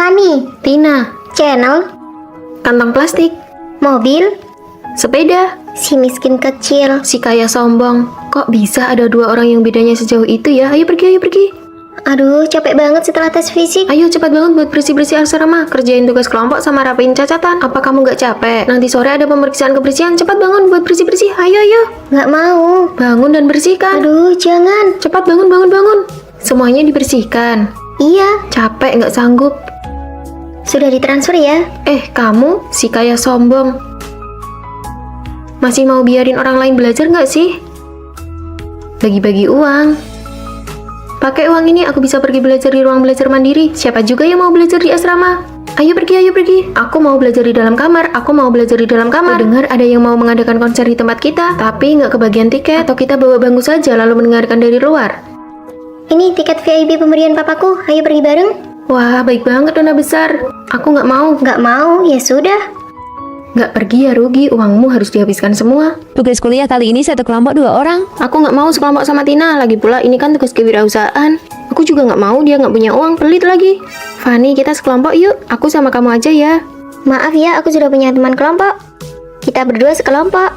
Fani, Tina, channel, kantong plastik, mobil, sepeda, si miskin kecil. si kaya sombong. Kok bisa ada dua orang yang bedanya sejauh itu ya? Ayo pergi, ayo pergi. Aduh, capek banget setelah tes fisik. Ayo cepat banget buat bersih-bersih asrama. Kerjain tugas kelompok sama rapiin cacatan. Apa kamu gak capek? Nanti sore ada pemeriksaan kebersihan. Cepat bangun buat bersih-bersih. Ayo, ayo. Nggak mau. Bangun dan bersihkan. Aduh, jangan. Cepat bangun, bangun, bangun. Semuanya dibersihkan. Iya, Capek nggak sanggup. sudah ditransfer ya. Kamu si kaya sombong. Masih mau biarin orang lain belajar nggak sih? Bagi-bagi uang. Pakai uang ini aku bisa pergi belajar di ruang belajar mandiri. Siapa juga yang mau belajar di asrama? Ayo pergi, ayo pergi. Aku mau belajar di dalam kamar. Aku mau belajar di dalam kamar. Dengar ada yang mau mengadakan konser di tempat kita, tapi nggak kebagian tiket. Atau kita bawa bangku saja lalu mendengarkan dari luar. Ini tiket VIP pemberian papaku. Ayo pergi bareng. Wah, baik banget Dona besar. Aku nggak mau. Nggak mau, ya sudah. Nggak pergi ya rugi, uangmu harus dihabiskan semua. Tugas kuliah kali ini satu kelompok 2 orang. Aku nggak mau sekelompok sama Tina, lagi pula ini kan tugas kewirausahaan. Aku juga nggak mau, dia nggak punya uang, pelit lagi. Fani, kita sekelompok yuk, aku sama kamu aja ya. Maaf ya, aku sudah punya teman kelompok. Kita berdua sekelompok.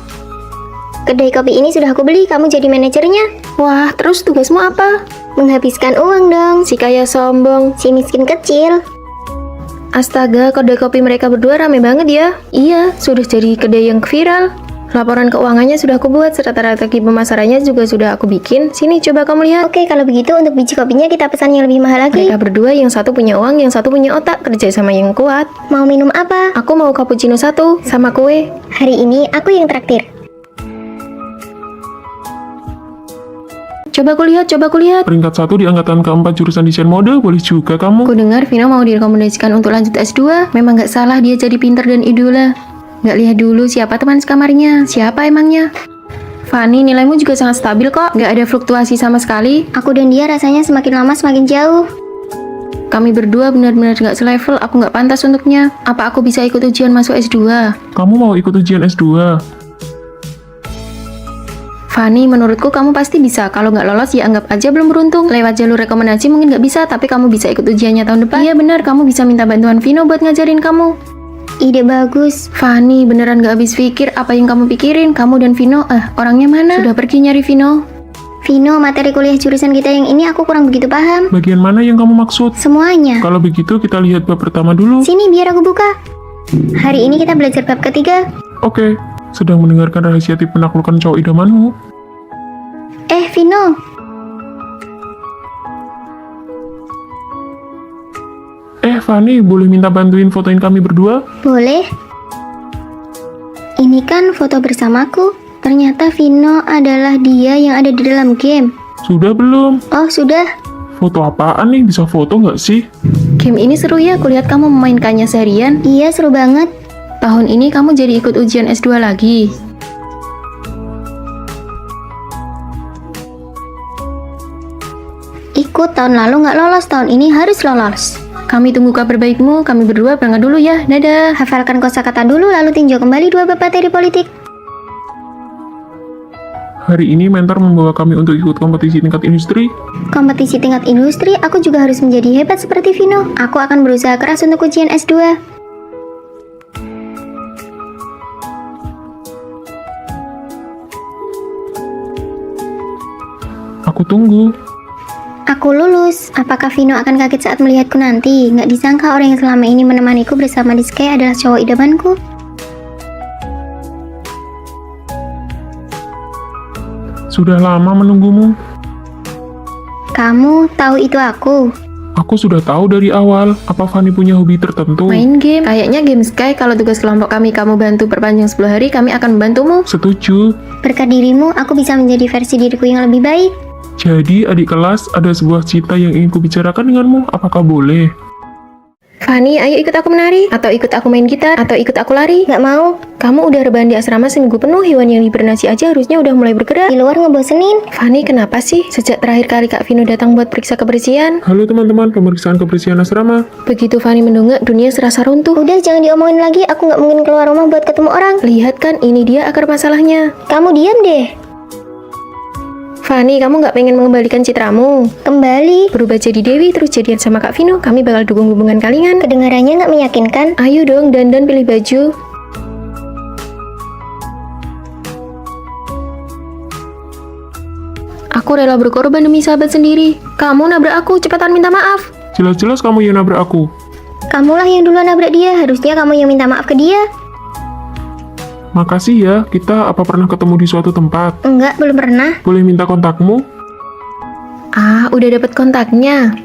Kedai kopi ini sudah aku beli, kamu jadi manajernya. Wah, terus tugasmu apa? Menghabiskan uang dong, Si kaya sombong. si miskin kecil. Astaga, kedai kopi mereka berdua rame banget ya. Iya, sudah jadi kedai yang viral. Laporan keuangannya sudah aku buat, serta strategi pemasarannya juga sudah aku bikin. Sini, coba kamu lihat. Oke, kalau begitu untuk biji kopinya kita pesan yang lebih mahal lagi. Mereka berdua, yang satu punya uang, yang satu punya otak, kerja sama yang kuat. Mau minum apa? Aku mau cappuccino 1, sama kue. Hari ini aku yang traktir. Coba kulihat, coba kulihat. Peringkat 1 di angkatan keempat jurusan desain mode, boleh juga kamu. Aku dengar Vino mau direkomendasikan untuk lanjut S2. Memang nggak salah dia jadi pinter dan idola. Nggak lihat dulu siapa teman sekamarnya. Siapa emangnya? Fani, nilaimu juga sangat stabil kok. Nggak ada fluktuasi sama sekali. Aku dan dia rasanya semakin lama semakin jauh. Kami berdua benar-benar nggak selevel. Aku nggak pantas untuknya. Apa aku bisa ikut ujian masuk S2? Kamu mau ikut ujian S2? Fani, menurutku kamu pasti bisa. Kalau nggak lolos ya anggap aja belum beruntung. Lewat jalur rekomendasi mungkin nggak bisa, tapi kamu bisa ikut ujiannya tahun depan. Iya benar, kamu bisa minta bantuan Vino buat ngajarin kamu. Ide bagus. Fani, beneran gak habis pikir apa yang kamu pikirin. Kamu dan Vino, orangnya mana? Sudah pergi nyari Vino. Vino, materi kuliah jurusan kita yang ini aku kurang begitu paham. Bagian mana yang kamu maksud? Semuanya. Kalau begitu kita lihat bab pertama dulu. Sini biar aku buka. Hari ini kita belajar bab ketiga. Oke, sedang mendengarkan rahasia tip penaklukan cowok idamanmu. Vino. Fani, boleh minta bantuin fotoin kami berdua? Boleh. Ini kan foto bersamaku. Ternyata Vino adalah dia yang ada di dalam game. Sudah belum? Oh, sudah. Foto apaan nih? Bisa foto nggak sih? Game ini seru ya, kulihat kamu memainkannya seharian. Iya, seru banget. Tahun ini kamu jadi ikut ujian S2 lagi. Ikut tahun lalu nggak lolos, tahun ini harus lolos. Kami tunggu kabar baikmu, kami berdua berangkat dulu ya, dadah. Hafalkan kosakata dulu lalu tinjau kembali 2 bab materi politik. Hari ini mentor membawa kami untuk ikut kompetisi tingkat industri. Kompetisi tingkat industri, aku juga harus menjadi hebat seperti Vino. Aku akan berusaha keras untuk ujian S2. Aku tunggu. Aku lulus. Apakah Vino akan kaget saat melihatku nanti? Nggak disangka orang yang selama ini menemaniku bersama di Sky adalah cowok idamanku. Sudah lama menunggumu. Kamu tahu itu aku? Aku sudah tahu dari awal. Apa Fani punya hobi tertentu? Main game, kayaknya game Sky. Kalau tugas kelompok kami kamu bantu perpanjang 10 hari, kami akan membantumu. Setuju. Berkat dirimu, aku bisa menjadi versi diriku yang lebih baik. Jadi adik kelas, ada sebuah cita yang ingin kubicarakan denganmu. Apakah boleh? Fani, ayo ikut aku menari, atau ikut aku main gitar, atau ikut aku lari. Nggak mau. Kamu udah rebahan di asrama seminggu penuh, hewan yang hibernasi aja harusnya udah mulai bergerak. Di luar ngebosenin. Fani, kenapa sih? Sejak terakhir kali Kak Vino datang buat periksa kebersihan. Halo teman-teman, pemeriksaan kebersihan asrama. Begitu Fani mendongak, dunia serasa runtuh. Udah, jangan diomongin lagi. Aku nggak mungkin keluar rumah buat ketemu orang. Lihat kan, ini dia akar masalahnya. Kamu diam deh. Fanny, kamu nggak pengen mengembalikan citramu? Kembali. Berubah jadi Dewi terus jadian sama Kak Vino, kami bakal dukung hubungan kalian. Kedengarannya nggak meyakinkan. Ayo dong, dandan pilih baju. Aku rela berkorban demi sahabat sendiri. Kamu nabrak aku, cepetan minta maaf. Jelas-jelas kamu yang nabrak aku. Kamulah yang duluan nabrak dia, harusnya kamu yang minta maaf ke dia. Makasih ya, kita apa pernah ketemu di suatu tempat? Enggak, belum pernah. Boleh minta kontakmu? Ah, udah dapet kontaknya.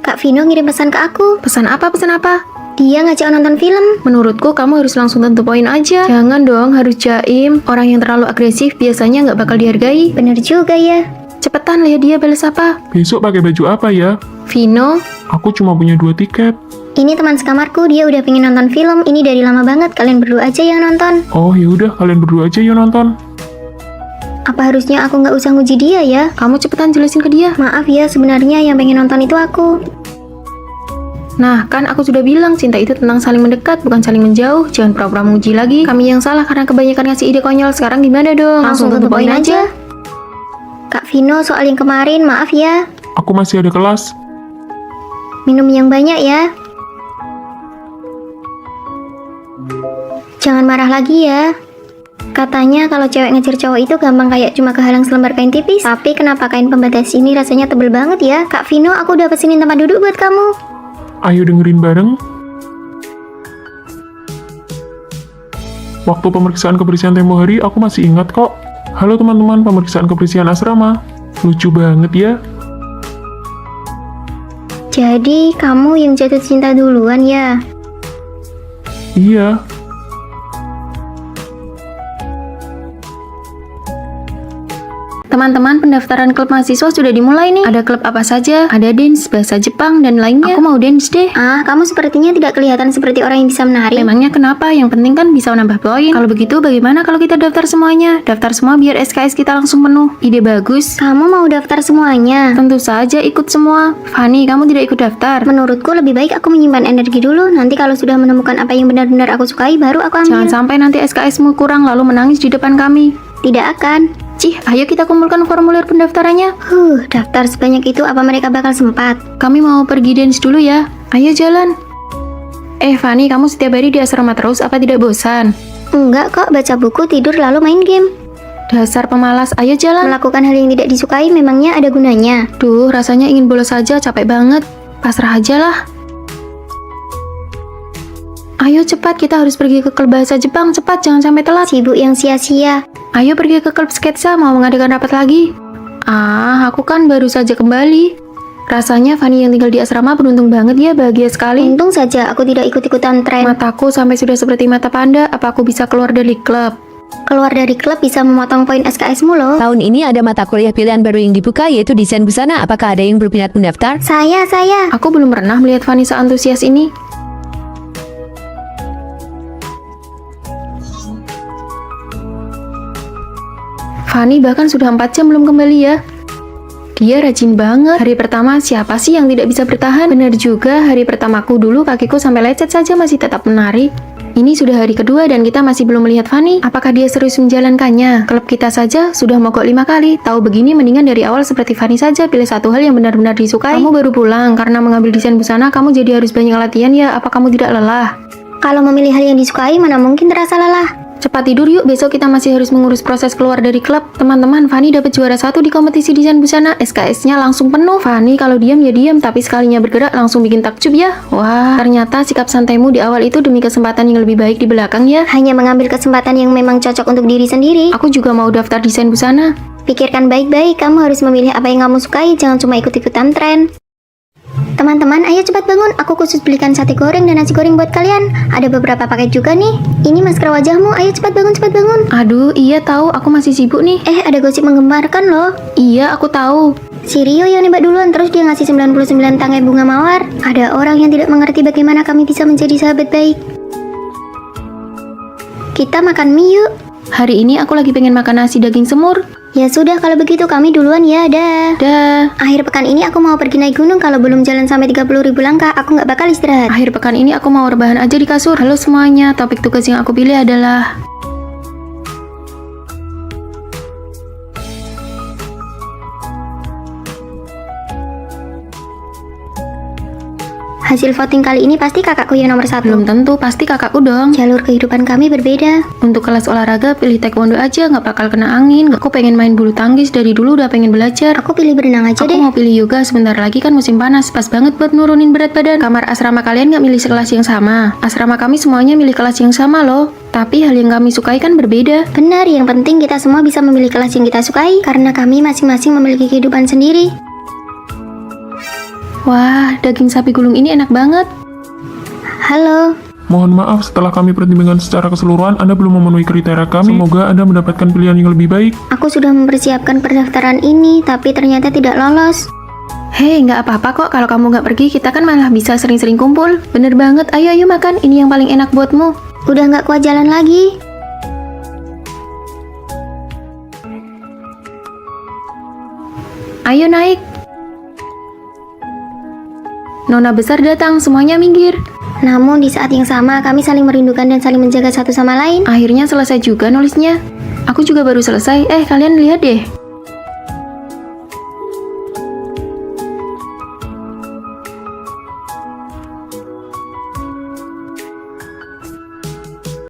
Kak Vino ngirim pesan ke aku. Pesan apa, pesan apa? Dia ngajak nonton film. Menurutku kamu harus langsung tentu poin aja. Jangan dong harus jaim. Orang yang terlalu agresif biasanya nggak bakal dihargai. Bener juga ya. Cepetan lihat dia balas apa. Besok pakai baju apa ya? Vino, Aku cuma punya 2 tiket. Ini teman sekamarku, dia udah pengen nonton film. Ini dari lama banget, kalian berdua aja yang nonton. Oh ya udah, kalian berdua aja yang nonton. Apa harusnya aku nggak usah nguji dia ya? kamu cepetan jelasin ke dia. Maaf ya, sebenarnya yang pengen nonton itu aku. Nah, kan aku sudah bilang cinta itu tentang saling mendekat, bukan saling menjauh. Jangan pura-pura menguji lagi. Kami yang salah karena kebanyakan ngasih ide konyol. Sekarang gimana dong? Langsung tentu poin aja. Kak Vino, soal yang kemarin, maaf ya. Aku masih ada kelas. Minum yang banyak ya. Jangan marah lagi ya. Katanya kalau cewek ngejar cowok itu gampang kayak cuma kehalang selembar kain tipis. Tapi kenapa kain pembatas ini rasanya tebel banget ya? Kak Vino, aku udah pesenin tempat duduk buat kamu. Ayo dengerin bareng. Waktu pemeriksaan kebersihan tempo hari, aku masih ingat kok. Halo teman-teman, pemeriksaan kebersihan asrama. Lucu banget ya. Jadi, kamu yang jatuh cinta duluan ya? Iya. Teman-teman, pendaftaran klub mahasiswa sudah dimulai nih. Ada klub apa saja? Ada dance, bahasa Jepang, dan lainnya. Aku mau dance deh. Ah, kamu sepertinya tidak kelihatan seperti orang yang bisa menari. Memangnya kenapa? Yang penting kan bisa menambah poin. Kalau begitu bagaimana kalau kita daftar semuanya? Daftar semua biar SKS kita langsung penuh. Ide bagus. Kamu mau daftar semuanya? Tentu saja ikut semua. Fanny, kamu tidak ikut daftar. Menurutku lebih baik aku menyimpan energi dulu. Nanti kalau sudah menemukan apa yang benar-benar aku sukai, baru aku ambil. Jangan sampai nanti SKS-mu kurang lalu menangis di depan kami. Tidak akan. Cih, ayo kita kumpulkan formulir pendaftarannya. Daftar sebanyak itu apa mereka bakal sempat? Kami mau pergi dance dulu ya. Ayo jalan. Fanny, kamu setiap hari di asrama terus apa tidak bosan? Enggak kok, baca buku, tidur, lalu main game. Dasar pemalas, ayo jalan. Melakukan hal yang tidak disukai memangnya ada gunanya. Duh, rasanya ingin bolos saja, capek banget. Pasrah aja lah. Ayo cepat, kita harus pergi ke klub bahasa Jepang. Cepat, jangan sampai telat. Sibuk yang sia-sia. Ayo pergi ke klub sketsa, mau mengadakan rapat lagi. Aku kan baru saja kembali. Rasanya Fanny yang tinggal di asrama beruntung banget ya, bahagia sekali. Untung saja aku tidak ikut-ikutan tren. Mataku sampai sudah seperti mata panda, apa aku bisa keluar dari klub? Keluar dari klub bisa memotong poin SKS-mu loh. Tahun ini ada mata kuliah pilihan baru yang dibuka yaitu desain busana. Apakah ada yang berminat mendaftar? Saya. Aku belum pernah melihat Fanny seantusias ini. Fanny bahkan sudah 4 jam belum kembali ya. Dia rajin banget. Hari pertama siapa sih yang tidak bisa bertahan? Benar juga, hari pertamaku dulu kakiku sampai lecet saja masih tetap menari. Ini sudah hari kedua dan kita masih belum melihat Fanny. Apakah dia serius menjalankannya? Klub kita saja sudah mogok 5 kali. Tahu begini mendingan dari awal seperti Fanny saja. Pilih satu hal yang benar-benar disukai. Kamu baru pulang karena mengambil desain busana. Kamu jadi harus banyak latihan ya. Apa kamu tidak lelah? Kalau memilih hal yang disukai, mana mungkin terasa lelah. Cepat tidur yuk, besok kita masih harus mengurus proses keluar dari klub. Teman-teman, Fanny dapat juara 1 di kompetisi desain busana. SKS-nya langsung penuh. Fanny kalau diam ya diam, tapi sekalinya bergerak langsung bikin takjub ya. Wah, ternyata sikap santaimu di awal itu demi kesempatan yang lebih baik di belakang ya. Hanya mengambil kesempatan yang memang cocok untuk diri sendiri. Aku juga mau daftar desain busana. Pikirkan baik-baik, kamu harus memilih apa yang kamu sukai, jangan cuma ikut-ikutan tren. Teman-teman, ayo cepat bangun. Aku khusus belikan sate goreng dan nasi goreng buat kalian. Ada beberapa paket juga nih. Ini masker wajahmu. Ayo cepat bangun, cepat bangun. Aduh, iya tahu, aku masih sibuk nih. Ada gosip menggemparkan loh. Iya, aku tahu. Si Rio yang nembak duluan, terus dia ngasih 99 tangkai bunga mawar. Ada orang yang tidak mengerti bagaimana kami bisa menjadi sahabat baik. Kita makan mie yuk. Hari ini aku lagi pengen makan nasi daging semur. Ya sudah, kalau begitu kami duluan ya, dah. Dah. Akhir pekan ini aku mau pergi naik gunung. Kalau belum jalan sampai 30.000 langkah, aku nggak bakal istirahat. Akhir pekan ini aku mau rebahan aja di kasur. Halo semuanya, topik tugas yang aku pilih adalah Hasil voting kali ini pasti kakakku yang nomor 1. Belum tentu, pasti kakakku dong. Jalur kehidupan kami berbeda. Untuk kelas olahraga, pilih taekwondo aja, nggak bakal kena angin. Aku pengen main bulu tangkis, dari dulu udah pengen belajar. Aku pilih berenang aja Aku deh. mau pilih yoga, sebentar lagi kan musim panas, pas banget buat nurunin berat badan. Kamar asrama kalian nggak milih sekelas yang sama. Asrama kami semuanya milih kelas yang sama loh. Tapi hal yang kami sukai kan berbeda. Benar, yang penting kita semua bisa memilih kelas yang kita sukai. Karena kami masing-masing memiliki kehidupan sendiri. Wah, daging sapi gulung ini enak banget. Halo. Mohon maaf, setelah kami pertimbangkan secara keseluruhan, Anda belum memenuhi kriteria kami. Semoga Anda mendapatkan pilihan yang lebih baik. Aku sudah mempersiapkan pendaftaran ini, tapi ternyata tidak lolos. Hei, nggak apa-apa kok kalau kamu nggak pergi, kita kan malah bisa sering-sering kumpul. Bener banget, ayo makan, ini yang paling enak buatmu. Udah nggak kuat jalan lagi. Ayo naik. Nona besar datang, semuanya minggir. Namun di saat yang sama, kami saling merindukan dan saling menjaga satu sama lain. Akhirnya selesai juga nulisnya. Aku juga baru selesai, kalian lihat deh.